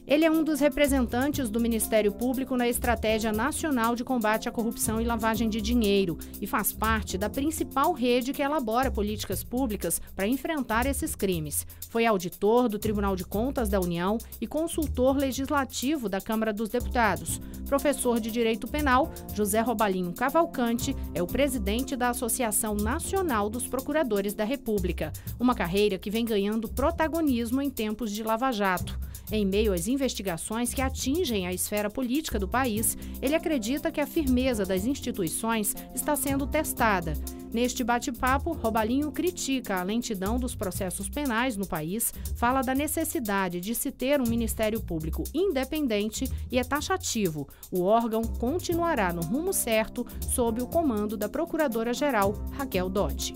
Ele é um dos representantes do Ministério Público na Estratégia Nacional de Combate à Corrupção e Lavagem de Dinheiro e faz parte da principal rede que elabora políticas públicas para enfrentar esses crimes. Foi auditor do Tribunal de Contas da União e consultor legislativo da Câmara dos Deputados. Professor de Direito Penal, José Robalinho Cavalcante é o presidente da Associação Nacional dos Procuradores da República, uma carreira que vem ganhando protagonismo em tempos de Lava Jato. Em meio às investigações que atingem a esfera política do país, ele acredita que a firmeza das instituições está sendo testada. Neste bate-papo, Robalinho critica a lentidão dos processos penais no país, fala da necessidade de se ter um Ministério Público independente e é taxativo. O órgão continuará no rumo certo sob o comando da Procuradora-Geral Raquel Dodge.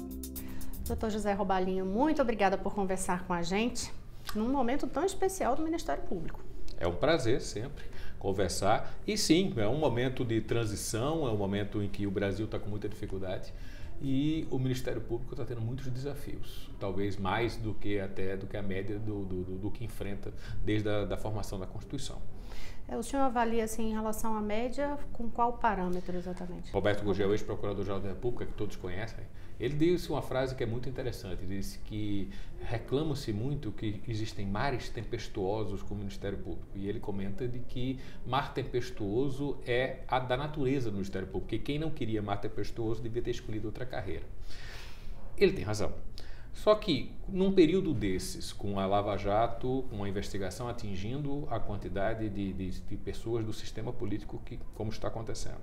Doutor José Robalinho, muito obrigada por conversar com a gente num momento tão especial do Ministério Público. É um prazer sempre conversar e sim, é um momento de transição, é um momento em que o Brasil está com muita dificuldade e o Ministério Público está tendo muitos desafios, talvez mais do que a média do que enfrenta desde a formação da Constituição. O senhor avalia assim, em relação à média, com qual parâmetro exatamente? Roberto Gurgel, ex-procurador-geral da República, que todos conhecem, ele disse uma frase que é muito interessante, ele disse que reclama-se muito que existem mares tempestuosos com o Ministério Público, e ele comenta de que mar tempestuoso é a da natureza do Ministério Público, que quem não queria mar tempestuoso devia ter escolhido outra carreira. Ele tem razão. Só que, num período desses, com a Lava Jato, com a investigação atingindo a quantidade de pessoas do sistema político, como está acontecendo,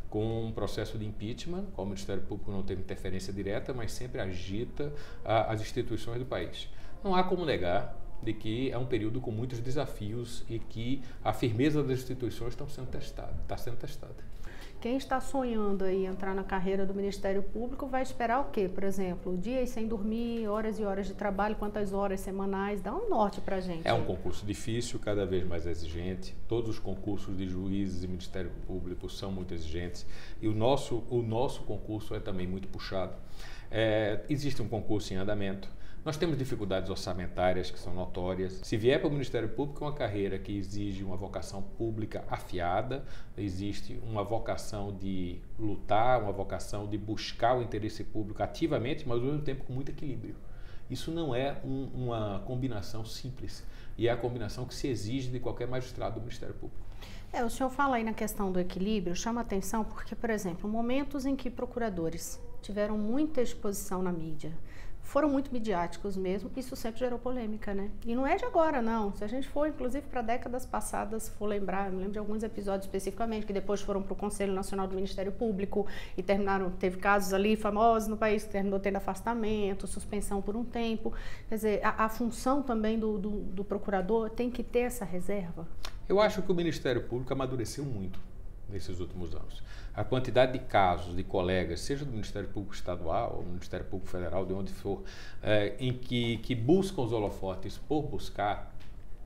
com um processo de impeachment, o Ministério Público não teve interferência direta, mas sempre agita as instituições do país. Não há como negar de que é um período com muitos desafios e que a firmeza das instituições está sendo testada. Quem está sonhando aí entrar na carreira do Ministério Público vai esperar o quê? Por exemplo, dias sem dormir, horas e horas de trabalho, quantas horas semanais? Dá um norte para a gente. É um concurso difícil, cada vez mais exigente. Todos os concursos de juízes e Ministério Público são muito exigentes e o nosso concurso é também muito puxado. Existe um concurso em andamento. Nós temos dificuldades orçamentárias que são notórias. Se vier para o Ministério Público, é uma carreira que exige uma vocação pública afiada, existe uma vocação de lutar, uma vocação de buscar o interesse público ativamente, mas ao mesmo tempo com muito equilíbrio. Isso não é uma combinação simples e é a combinação que se exige de qualquer magistrado do Ministério Público. O senhor fala aí na questão do equilíbrio, chama atenção porque, por exemplo, momentos em que procuradores tiveram muita exposição na mídia, foram muito midiáticos mesmo, isso sempre gerou polêmica, né? E não é de agora, não. Se a gente for, inclusive, para décadas passadas, for lembrar, eu me lembro de alguns episódios especificamente, que depois foram para o Conselho Nacional do Ministério Público e teve casos ali famosos no país que terminou tendo afastamento, suspensão por um tempo. Quer dizer, a função também do procurador tem que ter essa reserva? Eu acho que o Ministério Público amadureceu muito nesses últimos anos. A quantidade de casos de colegas, seja do Ministério Público Estadual ou do Ministério Público Federal, de onde for, em que buscam os holofotes por buscar,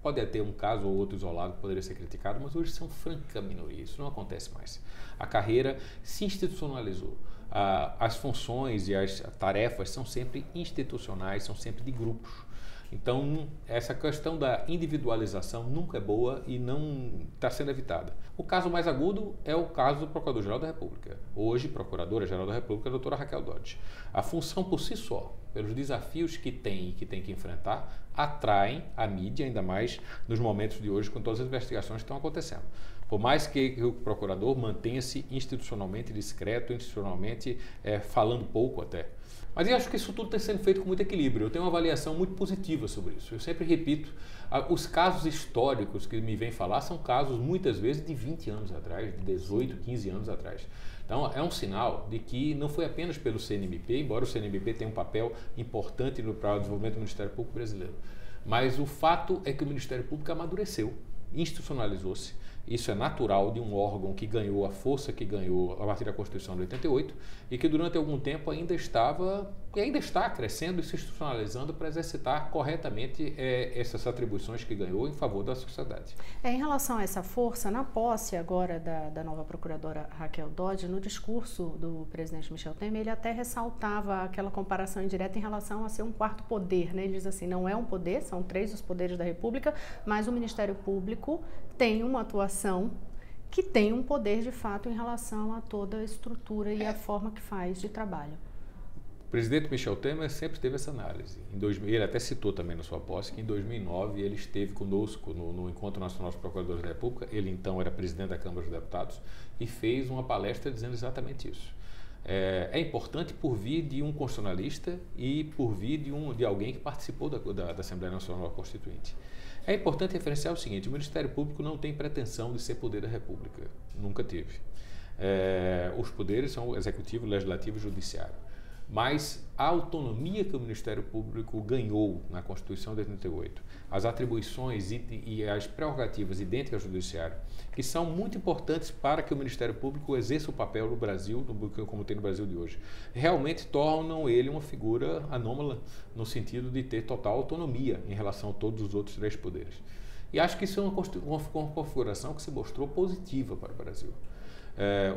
pode ter um caso ou outro isolado que poderia ser criticado, mas hoje são franca minoria, isso não acontece mais. A carreira se institucionalizou. As funções e as tarefas são sempre institucionais, são sempre de grupos. Então, essa questão da individualização nunca é boa e não está sendo evitada. O caso mais agudo é o caso do Procurador-Geral da República. Hoje, Procuradora-Geral da República é a doutora Raquel Dodge. A função por si só, pelos desafios que tem que enfrentar, atraem a mídia, ainda mais nos momentos de hoje, com todas as investigações que estão acontecendo. Por mais que o procurador mantenha-se institucionalmente discreto, institucionalmente falando pouco até. Mas eu acho que isso tudo está sendo feito com muito equilíbrio. Eu tenho uma avaliação muito positiva sobre isso. Eu sempre repito, os casos históricos que me vêm falar são casos, muitas vezes, de 20 anos atrás, de 18, 15 anos atrás. Então, é um sinal de que não foi apenas pelo CNMP, embora o CNMP tenha um papel importante para o desenvolvimento do Ministério Público brasileiro. Mas o fato é que o Ministério Público amadureceu, institucionalizou-se Isso é natural de um órgão que ganhou a força que ganhou a partir da Constituição de 88 e que durante algum tempo ainda está crescendo e se institucionalizando para exercitar corretamente essas atribuições que ganhou em favor da sociedade. Em relação a essa força, na posse agora da nova procuradora Raquel Dodge, no discurso do presidente Michel Temer, ele até ressaltava aquela comparação indireta em relação a ser um quarto poder, né? Ele diz assim, não é um poder, são 3 os poderes da República, mas o Ministério Público tem uma atuação que tem um poder de fato em relação a toda a estrutura e a forma que faz de trabalho. O presidente Michel Temer sempre teve essa análise. Ele até citou também na sua posse que em 2009 ele esteve conosco no Encontro Nacional dos Procuradores da República, ele então era presidente da Câmara dos Deputados, e fez uma palestra dizendo exatamente isso. É importante por vir de um constitucionalista e por vir de alguém que participou da Assembleia Nacional Constituinte. É importante referenciar o seguinte, o Ministério Público não tem pretensão de ser poder da República, nunca teve. Os poderes são o Executivo, Legislativo e Judiciário. Mas a autonomia que o Ministério Público ganhou na Constituição de 88, as atribuições e as prerrogativas idênticas ao Judiciário, que são muito importantes para que o Ministério Público exerça o papel no Brasil, como tem no Brasil de hoje, realmente tornam ele uma figura anômala no sentido de ter total autonomia em relação a todos os outros 3 poderes. E acho que isso é uma configuração que se mostrou positiva para o Brasil.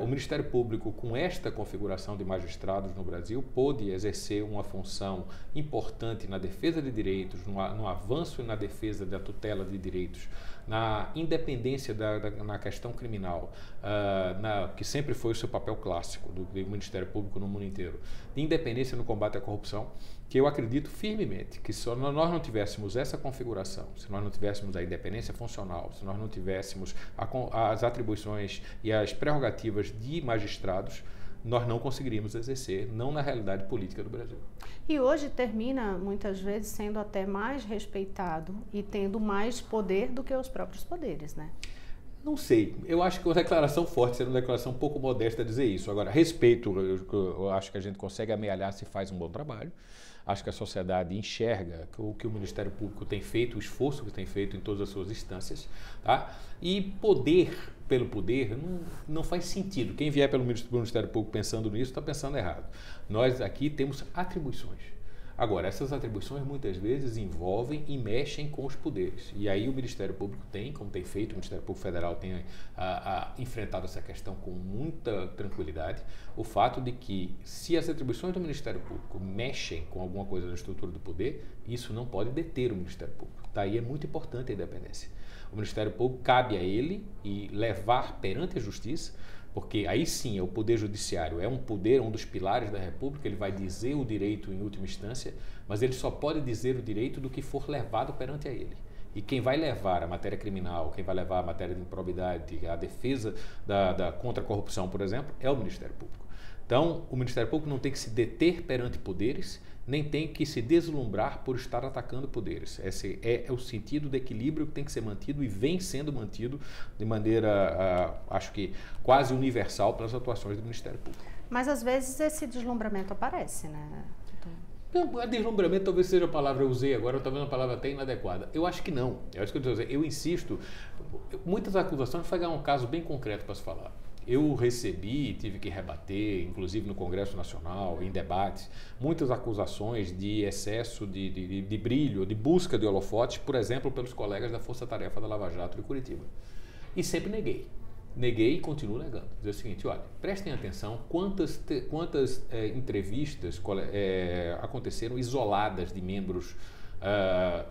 O Ministério Público, com esta configuração de magistrados no Brasil, pôde exercer uma função importante na defesa de direitos, no avanço e na defesa da tutela de direitos, na independência na questão criminal, que sempre foi o seu papel clássico do Ministério Público no mundo inteiro, de independência no combate à corrupção, que eu acredito firmemente que se nós não tivéssemos essa configuração, se nós não tivéssemos a independência funcional, se nós não tivéssemos as atribuições e as prerrogativas de magistrados, nós não conseguiríamos exercer, não na realidade política do Brasil. E hoje termina, muitas vezes, sendo até mais respeitado e tendo mais poder do que os próprios poderes, né? Não sei, eu acho que é uma declaração forte, sendo uma declaração um pouco modesta dizer isso. Agora, respeito, eu acho que a gente consegue amealhar se faz um bom trabalho. Acho que a sociedade enxerga o que o Ministério Público tem feito, o esforço que tem feito em todas as suas instâncias, tá? E poder pelo poder não faz sentido. Quem vier pelo Ministério Público pensando nisso está pensando errado. Nós aqui temos atribuições. Agora, essas atribuições muitas vezes envolvem e mexem com os poderes. E aí o Ministério Público tem, como tem feito, o Ministério Público Federal tem enfrentado essa questão com muita tranquilidade, o fato de que se as atribuições do Ministério Público mexem com alguma coisa na estrutura do poder, isso não pode deter o Ministério Público. Daí é muito importante a independência. O Ministério Público cabe a ele e levar perante a Justiça, porque aí sim o Poder Judiciário é um poder, um dos pilares da República, ele vai dizer o direito em última instância, mas ele só pode dizer o direito do que for levado perante a ele. E quem vai levar a matéria criminal, quem vai levar a matéria de improbidade, a defesa contra a corrupção, por exemplo, é o Ministério Público. Então, o Ministério Público não tem que se deter perante poderes, nem tem que se deslumbrar por estar atacando poderes. Esse é o sentido de equilíbrio que tem que ser mantido e vem sendo mantido de maneira, acho que quase universal pelas atuações do Ministério Público. Mas às vezes esse deslumbramento aparece, né? Deslumbramento talvez seja a palavra que eu usei agora, talvez uma palavra até inadequada. Eu acho que não. Eu insisto, muitas acusações, vou pegar um caso bem concreto para se falar. Eu recebi, tive que rebater, inclusive no Congresso Nacional, em debates, muitas acusações de excesso de brilho, de busca de holofotes, por exemplo, pelos colegas da Força Tarefa da Lava Jato de Curitiba. E sempre neguei. Neguei e continuo negando. Dizer o seguinte, olha, prestem atenção quantas entrevistas aconteceram isoladas de membros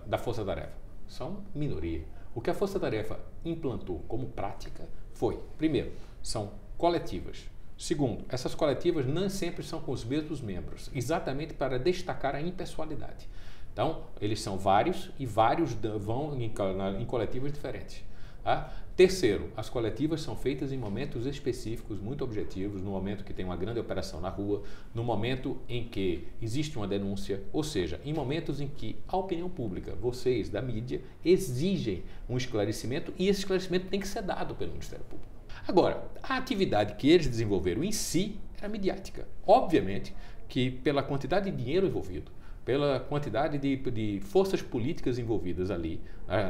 da Força Tarefa. São minoria. O que a Força Tarefa implantou como prática foi, primeiro, são coletivas. Segundo, essas coletivas não sempre são com os mesmos membros, exatamente para destacar a impessoalidade. Então, eles são vários e vários vão em coletivas diferentes. Tá? Terceiro, as coletivas são feitas em momentos específicos, muito objetivos, no momento que tem uma grande operação na rua, no momento em que existe uma denúncia, ou seja, em momentos em que a opinião pública, vocês da mídia, exigem um esclarecimento e esse esclarecimento tem que ser dado pelo Ministério Público. Agora, a atividade que eles desenvolveram em si era midiática. Obviamente que pela quantidade de dinheiro envolvido, pela quantidade de forças políticas envolvidas ali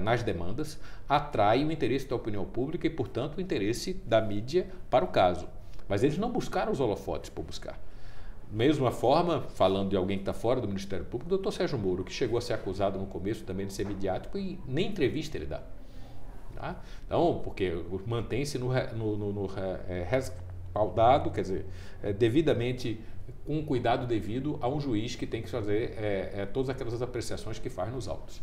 nas demandas, atrai o interesse da opinião pública e, portanto, o interesse da mídia para o caso. Mas eles não buscaram os holofotes por buscar. Mesma forma, falando de alguém que está fora do Ministério Público, o doutor Sérgio Moro, que chegou a ser acusado no começo também de ser midiático e nem entrevista ele dá. Tá? Então, porque mantém-se respaldado, quer dizer, devidamente com cuidado devido a um juiz que tem que fazer todas aquelas apreciações que faz nos autos.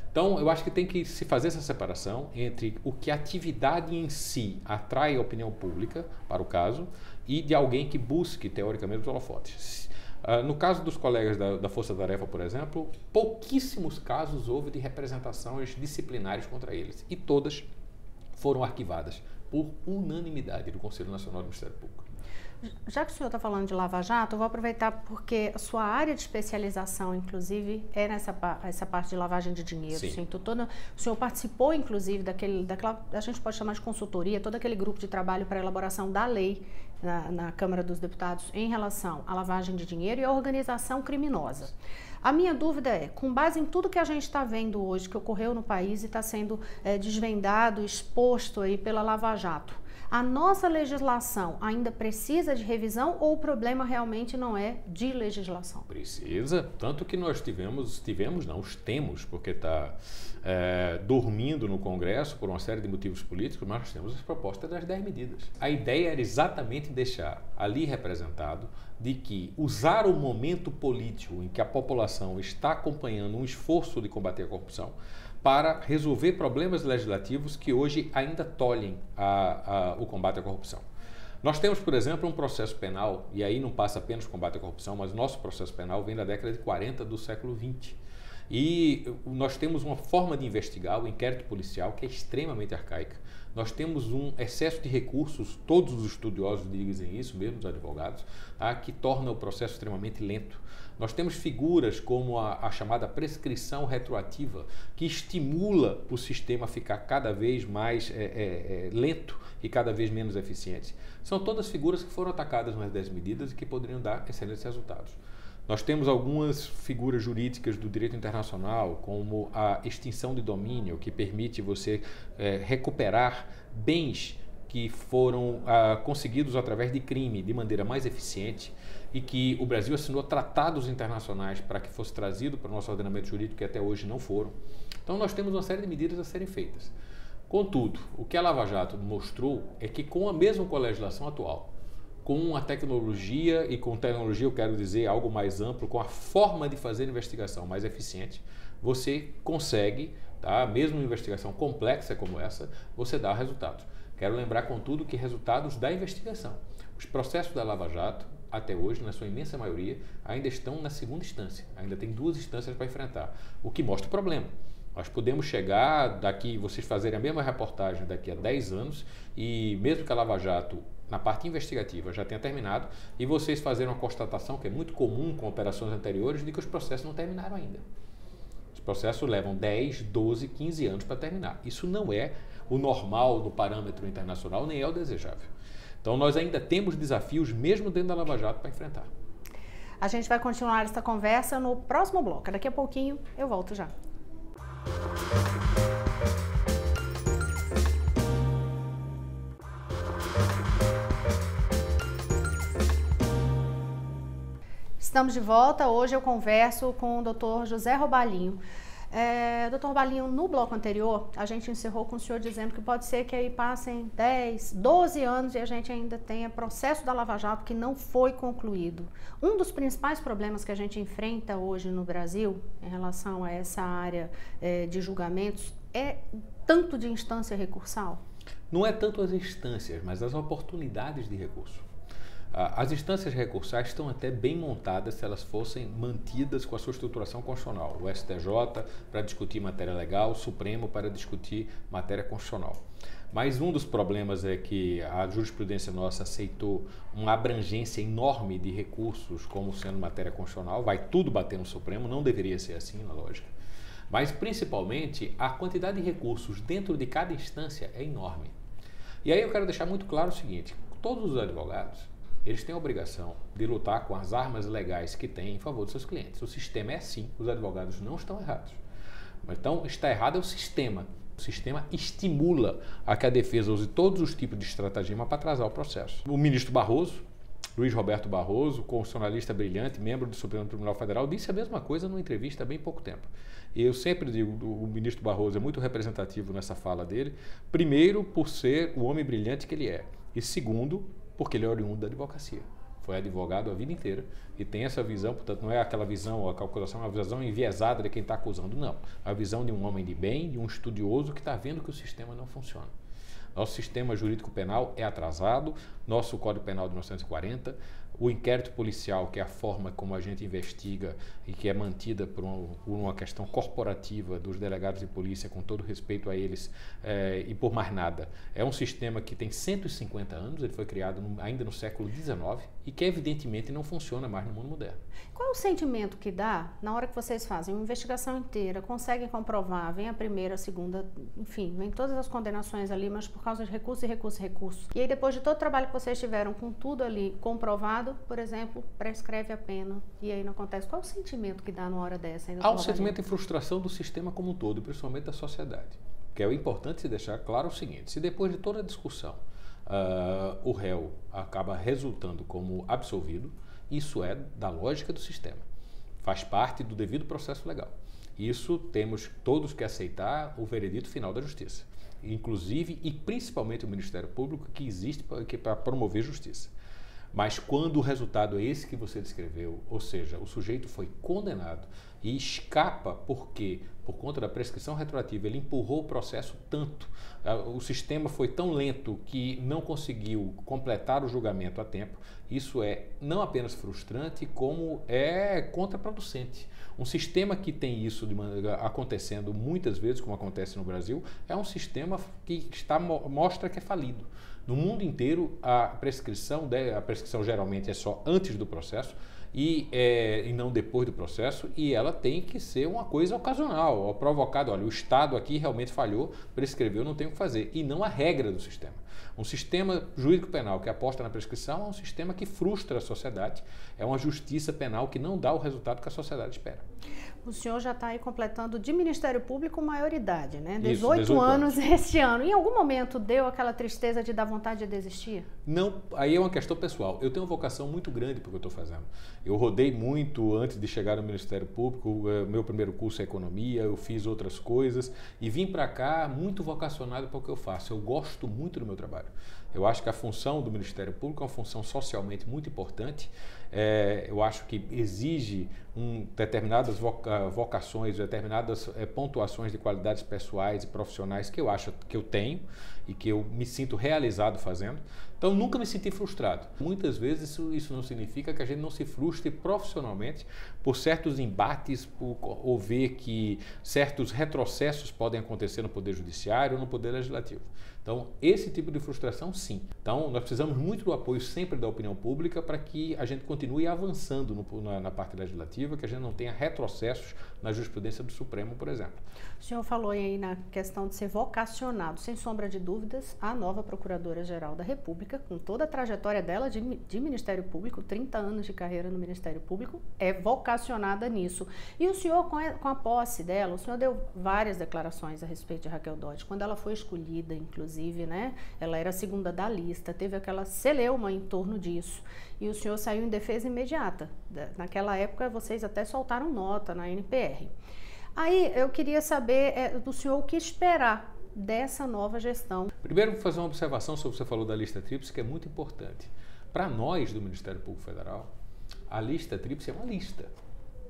Então, eu acho que tem que se fazer essa separação entre o que a atividade em si atrai a opinião pública para o caso e de alguém que busque, teoricamente, os holofotes. No caso dos colegas da Força Tarefa, por exemplo, pouquíssimos casos houve de representações disciplinares contra eles e todas foram arquivadas por unanimidade do Conselho Nacional do Ministério Público. Já que o senhor está falando de Lava Jato, eu vou aproveitar porque a sua área de especialização, inclusive, é essa parte de lavagem de dinheiro. Sim. Então, o senhor participou, inclusive, daquela, a gente pode chamar de consultoria, todo aquele grupo de trabalho para a elaboração da lei na Câmara dos Deputados em relação à lavagem de dinheiro e à organização criminosa. A minha dúvida é, com base em tudo que a gente está vendo hoje, que ocorreu no país e está sendo desvendado, exposto aí pela Lava Jato, a nossa legislação ainda precisa de revisão ou o problema realmente não é de legislação? Precisa, tanto que nós temos, porque está dormindo no Congresso por uma série de motivos políticos, mas nós temos as propostas das 10 medidas. A ideia era exatamente deixar ali representado de que usar o momento político em que a população está acompanhando um esforço de combater a corrupção para resolver problemas legislativos que hoje ainda tolhem o combate à corrupção. Nós temos, por exemplo, um processo penal, e aí não passa apenas o combate à corrupção, mas nosso processo penal vem da década de 40 do século XX. E nós temos uma forma de investigar, o inquérito policial, que é extremamente arcaica. Nós temos um excesso de recursos, todos os estudiosos dizem isso, mesmo os advogados, que torna o processo extremamente lento. Nós temos figuras como a chamada prescrição retroativa, que estimula o sistema a ficar cada vez mais lento e cada vez menos eficiente. São todas figuras que foram atacadas nas 10 medidas e que poderiam dar excelentes resultados. Nós temos algumas figuras jurídicas do direito internacional, como a extinção de domínio, que permite você recuperar bens que foram conseguidos através de crime de maneira mais eficiente e que o Brasil assinou tratados internacionais para que fosse trazido para o nosso ordenamento jurídico, que até hoje não foram. Então nós temos uma série de medidas a serem feitas. Contudo, o que a Lava Jato mostrou é que com a mesma legislação atual, com a tecnologia, e com tecnologia eu quero dizer algo mais amplo, com a forma de fazer investigação mais eficiente, você consegue, mesmo uma investigação complexa como essa, você dá resultados. Quero lembrar, contudo, que resultados da investigação. Os processos da Lava Jato, até hoje, na sua imensa maioria, ainda estão na segunda instância. Ainda tem 2 instâncias para enfrentar, o que mostra o problema. Nós podemos chegar daqui, vocês fazerem a mesma reportagem daqui a 10 anos e mesmo que a Lava Jato, na parte investigativa, já tenha terminado e vocês fazerem uma constatação, que é muito comum com operações anteriores, de que os processos não terminaram ainda. Os processos levam 10, 12, 15 anos para terminar. Isso não é o normal no parâmetro internacional, nem é o desejável. Então nós ainda temos desafios, mesmo dentro da Lava Jato, para enfrentar. A gente vai continuar essa conversa no próximo bloco. Daqui a pouquinho eu volto já. Estamos de volta. Hoje eu converso com o Dr. José Robalinho. Dr. Robalinho, no bloco anterior, a gente encerrou com o senhor dizendo que pode ser que aí passem 10, 12 anos e a gente ainda tenha processo da Lava Jato que não foi concluído. Um dos principais problemas que a gente enfrenta hoje no Brasil, em relação a essa área de julgamentos, é tanto de instância recursal? Não é tanto as instâncias, mas as oportunidades de recurso. As instâncias recursais estão até bem montadas se elas fossem mantidas com a sua estruturação constitucional. O STJ para discutir matéria legal, o Supremo para discutir matéria constitucional. Mas um dos problemas é que a jurisprudência nossa aceitou uma abrangência enorme de recursos como sendo matéria constitucional, vai tudo bater no Supremo, não deveria ser assim na lógica. Mas principalmente a quantidade de recursos dentro de cada instância é enorme. E aí eu quero deixar muito claro o seguinte, todos os advogados, eles têm a obrigação de lutar com as armas legais que têm em favor dos seus clientes. O sistema é assim, os advogados não estão errados. Então, está errado é o sistema. O sistema estimula a que a defesa use todos os tipos de estratagema para atrasar o processo. O ministro Barroso, Luiz Roberto Barroso, constitucionalista brilhante, membro do Supremo Tribunal Federal, disse a mesma coisa numa entrevista há bem pouco tempo. E eu sempre digo, o ministro Barroso é muito representativo nessa fala dele, primeiro, por ser o homem brilhante que ele é, e segundo, porque ele é oriundo da advocacia. Foi advogado a vida inteira e tem essa visão, portanto, não é aquela visão ou a calculação, é uma visão enviesada de quem está acusando, não. A visão de um homem de bem, de um estudioso que está vendo que o sistema não funciona. Nosso sistema jurídico penal é atrasado, nosso Código Penal de 1940, o inquérito policial, que é a forma como a gente investiga e que é mantida por uma questão corporativa dos delegados de polícia, com todo respeito a eles e por mais nada. É um sistema que tem 150 anos, ele foi criado ainda no século XIX e que evidentemente não funciona mais no mundo moderno. Qual é o sentimento que dá na hora que vocês fazem uma investigação inteira, conseguem comprovar, vem a primeira, a segunda, enfim, vem todas as condenações ali, mas por causa de recurso e recurso e recurso. E aí depois de todo o trabalho que vocês tiveram com tudo ali comprovado, por exemplo, prescreve a pena e aí não acontece. Qual é o sentimento que dá na hora dessa? Há um sentimento de frustração do sistema como um todo, principalmente da sociedade. Que é o importante se deixar claro o seguinte, se depois de toda a discussão o réu acaba resultando como absolvido, isso é da lógica do sistema. Faz parte do devido processo legal. Isso temos todos que aceitar o veredito final da justiça. Inclusive e principalmente o Ministério Público, que existe para promover justiça. Mas quando o resultado é esse que você descreveu, ou seja, o sujeito foi condenado e escapa porque, por conta da prescrição retroativa, ele empurrou o processo tanto, o sistema foi tão lento que não conseguiu completar o julgamento a tempo, isso é não apenas frustrante, como é contraproducente. Um sistema que tem isso acontecendo muitas vezes, como acontece no Brasil, é um sistema que mostra que é falido. No mundo inteiro, a prescrição geralmente é só antes do processo e não depois do processo, e ela tem que ser uma coisa ocasional, provocada. Olha, o Estado aqui realmente falhou, prescreveu, não tem o que fazer, e não a regra do sistema. Um sistema jurídico penal que aposta na prescrição é um sistema que frustra a sociedade, é uma justiça penal que não dá o resultado que a sociedade espera. O senhor já está aí completando de Ministério Público maioridade, né? 18 anos este ano. Em algum momento deu aquela tristeza de dar vontade de desistir? Não, aí é uma questão pessoal. Eu tenho uma vocação muito grande para o que eu estou fazendo. Eu rodei muito antes de chegar no Ministério Público, meu primeiro curso é Economia, eu fiz outras coisas e vim para cá muito vocacionado para o que eu faço. Eu gosto muito do meu trabalho. Eu acho que a função do Ministério Público é uma função socialmente muito importante. Eu acho que exige determinadas vocações, determinadas pontuações de qualidades pessoais e profissionais que eu acho que eu tenho e que eu me sinto realizado fazendo. Então, nunca me senti frustrado. Muitas vezes isso não significa que a gente não se frustre profissionalmente por certos embates, ou ver que certos retrocessos podem acontecer no Poder Judiciário ou no Poder Legislativo. Então, esse tipo de frustração, sim. Então, nós precisamos muito do apoio sempre da opinião pública para que a gente continue avançando na parte legislativa, que a gente não tenha retrocessos na jurisprudência do Supremo, por exemplo. O senhor falou aí na questão de ser vocacionado, sem sombra de dúvidas, a nova Procuradora-Geral da República, com toda a trajetória dela de Ministério Público, 30 anos de carreira no Ministério Público, é vocacionada nisso. E o senhor, com a posse dela, o senhor deu várias declarações a respeito de Raquel Dodge. Quando ela foi escolhida, inclusive, né, ela era a segunda da lista, teve aquela celeuma em torno disso. E o senhor saiu em defesa imediata. Naquela época, vocês até soltaram nota na NPR. Aí, eu queria saber do senhor o que esperar dessa nova gestão. Primeiro, vou fazer uma observação sobre o que você falou da lista tríplice, que é muito importante. Para nós, do Ministério Público Federal, a lista tríplice é uma lista.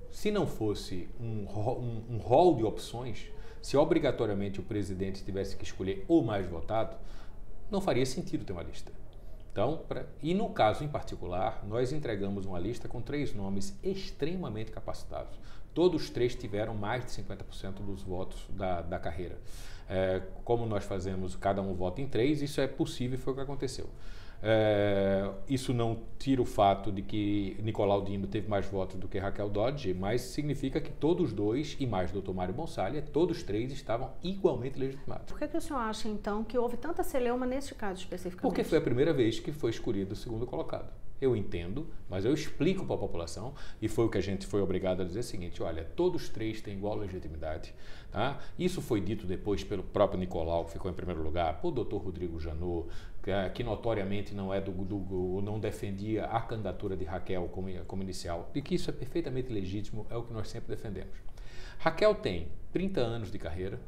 Se não fosse um rol de opções, se obrigatoriamente o presidente tivesse que escolher o mais votado, não faria sentido ter uma lista. Então, e no caso em particular, nós entregamos uma lista com 3 nomes extremamente capacitados. Todos os 3 tiveram mais de 50% dos votos da carreira. Como nós fazemos, cada um vota em 3, isso é possível e foi o que aconteceu. Isso não tira o fato de que Nicolau Dino teve mais votos do que Raquel Dodge, mas significa que todos os 2, e mais o Dr. Mário Bonsalha, todos os 3 estavam igualmente legitimados. Por que o senhor acha, então, que houve tanta celeuma nesse caso especificamente? Porque foi a primeira vez que foi escolhido o segundo colocado. Eu entendo, mas eu explico para a população, e foi o que a gente foi obrigado a dizer o seguinte: olha, todos três têm igual legitimidade. Tá? Isso foi dito depois pelo próprio Nicolau, que ficou em primeiro lugar, por doutor Rodrigo Janot, que notoriamente não defendia a candidatura de Raquel como inicial, e que isso é perfeitamente legítimo, é o que nós sempre defendemos. Raquel tem 30 anos de carreira,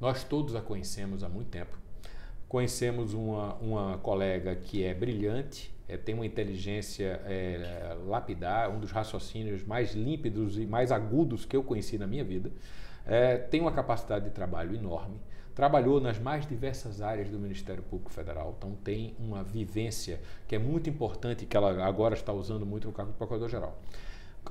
nós todos a conhecemos há muito tempo. Conhecemos uma colega que é brilhante, tem uma inteligência lapidar, um dos raciocínios mais límpidos e mais agudos que eu conheci na minha vida. Tem uma capacidade de trabalho enorme, trabalhou nas mais diversas áreas do Ministério Público Federal, então tem uma vivência que é muito importante, que ela agora está usando muito no cargo de Procurador-Geral.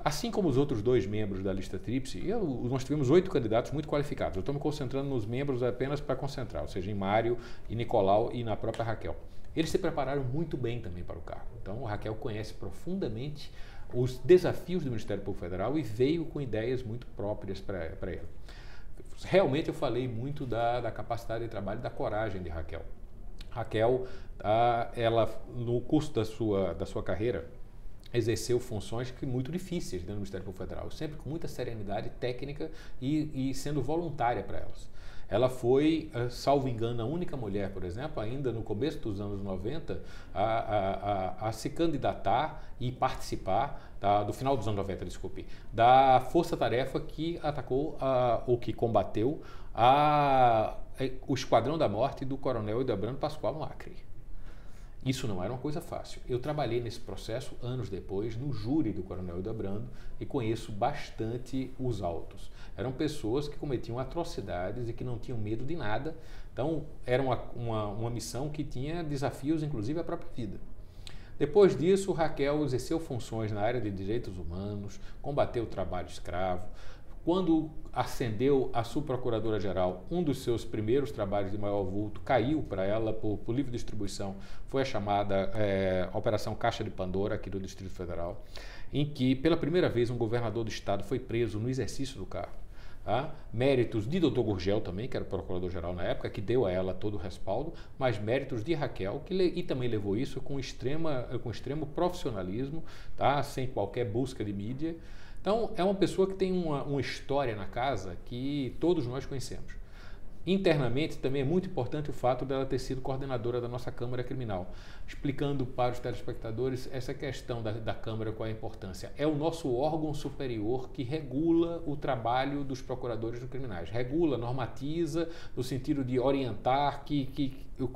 Assim como os outros dois membros da lista tríplice, nós tivemos 8 candidatos muito qualificados. Eu estou me concentrando nos membros apenas para concentrar, ou seja, em Mário, em Nicolau e na própria Raquel. Eles se prepararam muito bem também para o cargo. Então, a Raquel conhece profundamente os desafios do Ministério Público Federal e veio com ideias muito próprias para ele. Realmente, eu falei muito da capacidade de trabalho e da coragem de Raquel. Raquel, ela, no curso da sua carreira, exerceu funções muito difíceis dentro do Ministério Público Federal, sempre com muita serenidade técnica e sendo voluntária para elas. Ela foi, salvo engano, a única mulher, por exemplo, ainda no começo dos anos 90, a se candidatar e participar, do final dos anos 90, desculpe, da força-tarefa que atacou, ou que combateu, o Esquadrão da Morte do Coronel Hildebrando Pascoal no Acre. Isso não era uma coisa fácil. Eu trabalhei nesse processo anos depois no júri do Coronel Hildebrando e conheço bastante os autos. Eram pessoas que cometiam atrocidades e que não tinham medo de nada. Então, era uma missão que tinha desafios, inclusive, à própria vida. Depois disso, Raquel exerceu funções na área de direitos humanos, combateu o trabalho escravo. Quando ascendeu a subprocuradora-geral, um dos seus primeiros trabalhos de maior vulto caiu para ela por livre distribuição, foi a chamada Operação Caixa de Pandora, aqui do Distrito Federal, em que, pela primeira vez, um governador do estado foi preso no exercício do cargo. Méritos de Dr. Gurgel também, que era o procurador-geral na época, que deu a ela todo o respaldo, mas méritos de Raquel, e também levou isso com extremo profissionalismo, sem qualquer busca de mídia. Então, é uma pessoa que tem uma história na casa que todos nós conhecemos. Internamente, também é muito importante o fato dela ter sido coordenadora da nossa Câmara Criminal, explicando para os telespectadores essa questão da Câmara, qual é a importância. É o nosso órgão superior que regula o trabalho dos procuradores criminais. Regula, normatiza, no sentido de orientar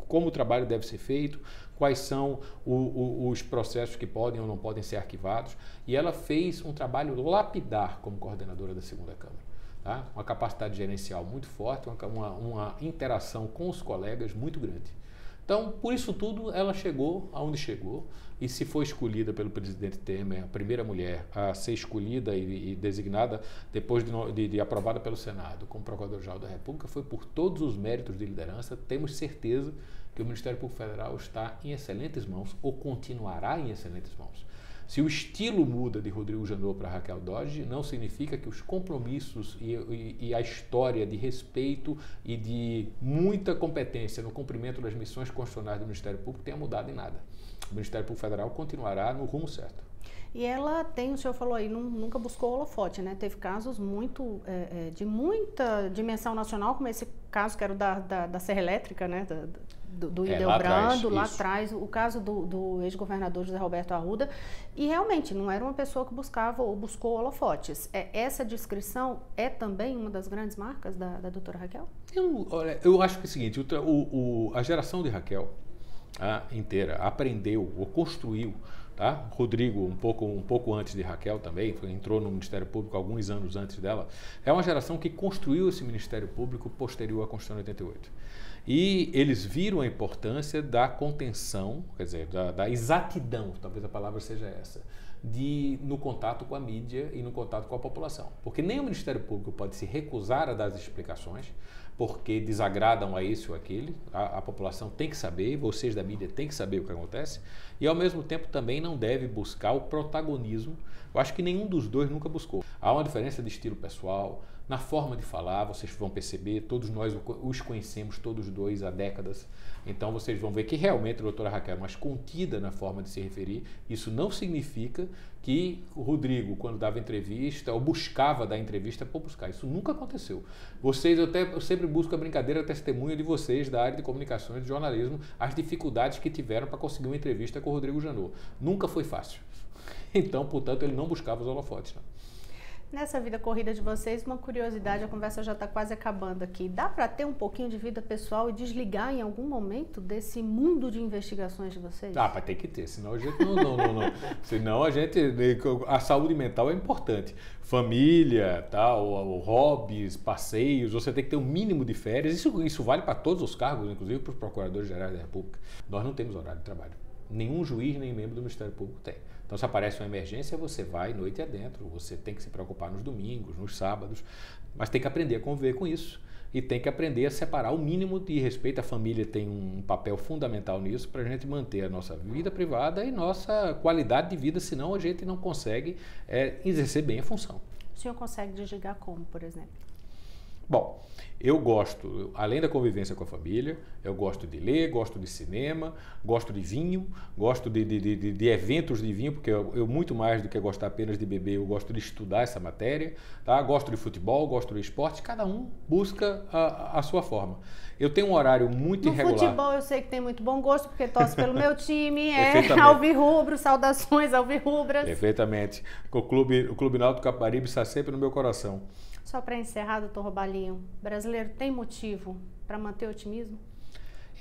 como o trabalho deve ser feito, quais são os processos que podem ou não podem ser arquivados. E ela fez um trabalho lapidar como coordenadora da segunda Câmara. Uma capacidade gerencial muito forte, uma interação com os colegas muito grande. Então, por isso tudo, ela chegou aonde chegou e se foi escolhida pelo presidente Temer, a primeira mulher a ser escolhida e designada depois de aprovada pelo Senado como Procurador-Geral da República, foi por todos os méritos de liderança. Temos certeza que o Ministério Público Federal está em excelentes mãos ou continuará em excelentes mãos. Se o estilo muda de Rodrigo Janot para Raquel Dodge, não significa que os compromissos e a história de respeito e de muita competência no cumprimento das missões constitucionais do Ministério Público tenha mudado em nada. O Ministério Público Federal continuará no rumo certo. E ela tem, o senhor falou aí, nunca buscou holofote, né? Teve casos de muita dimensão nacional, como esse caso que era da Serra Elétrica, né? Do Hildebrando, lá atrás, o caso do ex-governador José Roberto Arruda, e realmente não era uma pessoa que buscava ou buscou holofotes. Essa descrição é também uma das grandes marcas da doutora Raquel? Eu acho que é o seguinte, a geração de Raquel inteira aprendeu ou construiu, Rodrigo um pouco antes de Raquel também, entrou no Ministério Público alguns anos antes dela, é uma geração que construiu esse Ministério Público posterior à Constituição de 88. E eles viram a importância da contenção, quer dizer, da exatidão, talvez a palavra seja essa, no contato com a mídia e no contato com a população. Porque nem o Ministério Público pode se recusar a dar as explicações, porque desagradam a esse ou aquele, a população tem que saber, vocês da mídia têm que saber o que acontece, e ao mesmo tempo também não deve buscar o protagonismo. Eu acho que nenhum dos dois nunca buscou. Há uma diferença de estilo pessoal, na forma de falar, vocês vão perceber, todos nós os conhecemos, todos dois, há décadas. Então vocês vão ver que realmente a doutora Raquel é mais contida na forma de se referir. Isso não significa que o Rodrigo, quando dava entrevista, ou buscava dar entrevista por buscar. Isso nunca aconteceu. Eu sempre busco a brincadeira testemunha de vocês da área de comunicações e de jornalismo, as dificuldades que tiveram para conseguir uma entrevista com o Rodrigo Janot. Nunca foi fácil. Então, portanto, ele não buscava os holofotes. Não. Nessa vida corrida de vocês, uma curiosidade, a conversa já está quase acabando aqui. Dá para ter um pouquinho de vida pessoal e desligar em algum momento desse mundo de investigações de vocês? Ah, mas tem que ter, senão a gente não. Senão a saúde mental é importante. Família, tal, hobbies, passeios, você tem que ter um mínimo de férias. Isso vale para todos os cargos, inclusive para os procuradores gerais da República. Nós não temos horário de trabalho. Nenhum juiz, nem membro do Ministério Público tem. Então, se aparece uma emergência, você vai noite adentro, você tem que se preocupar nos domingos, nos sábados, mas tem que aprender a conviver com isso e tem que aprender a separar o mínimo de respeito. A família tem um papel fundamental nisso para a gente manter a nossa vida privada e nossa qualidade de vida, senão a gente não consegue exercer bem a função. O senhor consegue desligar como, por exemplo? Bom, eu gosto, além da convivência com a família, eu gosto de ler, gosto de cinema, gosto de vinho, gosto de eventos de vinho, porque eu muito mais do que gostar apenas de beber, eu gosto de estudar essa matéria, tá? Gosto de futebol, gosto de esporte, cada um busca a sua forma. Eu tenho um horário muito irregular. No futebol eu sei que tem muito bom gosto, porque torce pelo meu time, alvirrubro, saudações alvirrubras. Perfeitamente. O Clube Náutico Capibaribe está sempre no meu coração. Só para encerrar, doutor Robalinho, brasileiro tem motivo para manter o otimismo?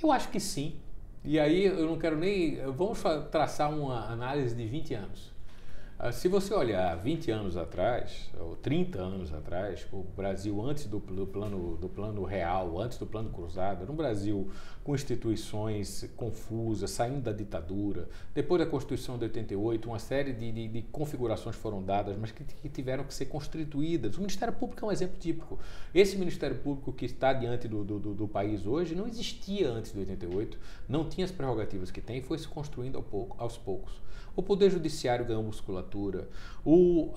Eu acho que sim. E aí eu não quero nem... Vamos traçar uma análise de 20 anos. Se você olhar 20 anos atrás, ou 30 anos atrás, o Brasil antes do plano real, antes do plano cruzado, era um Brasil com instituições confusas, saindo da ditadura. Depois da Constituição de 88, uma série de configurações foram dadas, mas que tiveram que ser constituídas. O Ministério Público é um exemplo típico. Esse Ministério Público que está diante do país hoje não existia antes de 88, não tinha as prerrogativas que tem e foi se construindo aos poucos. O Poder Judiciário ganhou musculatura,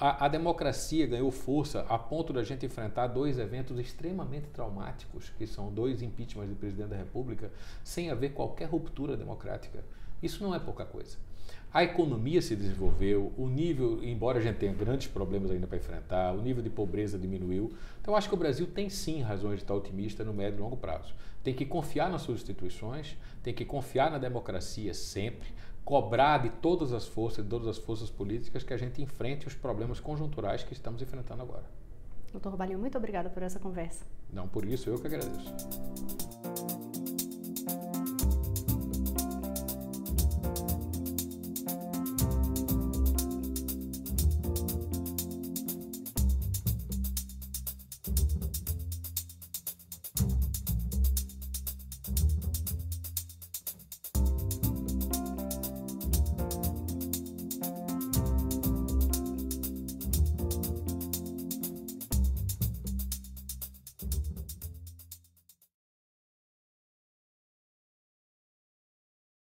a democracia ganhou força a ponto da gente enfrentar dois eventos extremamente traumáticos, que são 2 impeachments do presidente da República, sem haver qualquer ruptura democrática. Isso não é pouca coisa. A economia se desenvolveu, o nível, embora a gente tenha grandes problemas ainda para enfrentar, o nível de pobreza diminuiu. Então, eu acho que o Brasil tem sim razões de estar otimista no médio e longo prazo. Tem que confiar nas suas instituições, tem que confiar na democracia sempre, cobrar de todas as forças políticas que a gente enfrente os problemas conjunturais que estamos enfrentando agora. Doutor Robalinho, muito obrigada por essa conversa. Não, por isso eu que agradeço.